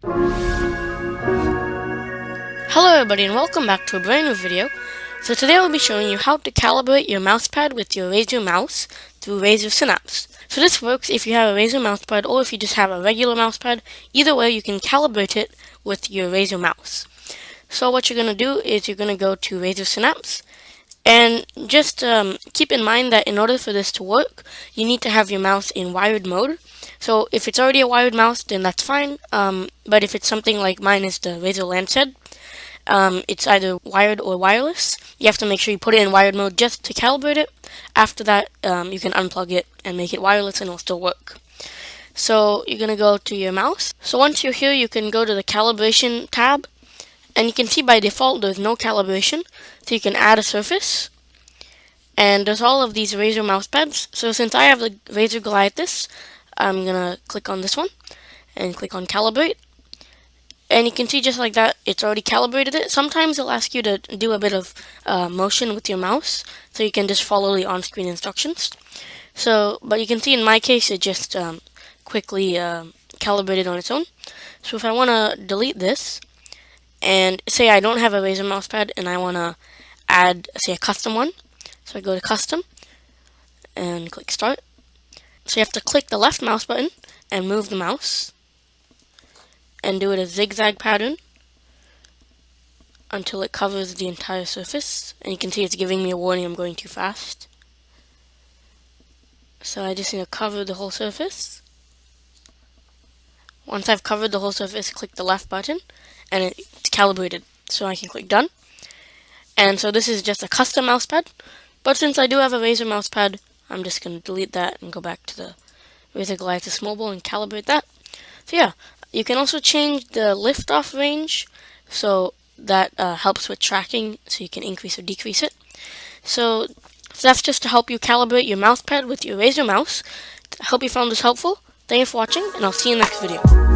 Hello everybody and welcome back to a brand new video. So today I'll be showing you how to calibrate your mousepad with your Razer mouse through Razer Synapse. So this works if you have a Razer mousepad or if you just have a regular mousepad. Either way you can calibrate it with your Razer mouse. So what you're going to do is you're going to go to Razer Synapse and just keep in mind that in order for this to work you need to have your mouse in wired mode. So if it's already a wired mouse then that's fine, but if it's something like mine is the Razer Lancet, it's either wired or wireless. You have to make sure you put it in wired mode just to calibrate it. After that, you can unplug it and make it wireless and it'll still work. So you're going to go to your mouse. So once you're here, you can go to the calibration tab. And you can see by default there's no calibration. So you can add a surface. And there's all of these Razer mouse pads. So since I have the Razer Goliath, I'm going to click on this one and click on Calibrate. And you can see just like that, it's already calibrated it. Sometimes it'll ask you to do a bit of motion with your mouse, so you can just follow the on-screen instructions. But you can see in my case, it just quickly calibrated on its own. So if I want to delete this, and say I don't have a Razer mousepad, and I want to add, say, a custom one. So I go to Custom, and click Start. So you have to click the left mouse button, and move the mouse. And do it a zigzag pattern until it covers the entire surface. And you can see it's giving me a warning I'm going too fast. So I just need to cover the whole surface. Once I've covered the whole surface, click the left button and it's calibrated. So I can click Done. And so this is just a custom mousepad. But since I do have a Razer mousepad, I'm just going to delete that and go back to the Razer Goliath Mobile and calibrate that. So yeah. You can also change the lift-off range, so that helps with tracking, so you can increase or decrease it. So that's just to help you calibrate your mousepad with your Razer mouse. I hope you found this helpful. Thank you for watching, and I'll see you in the next video.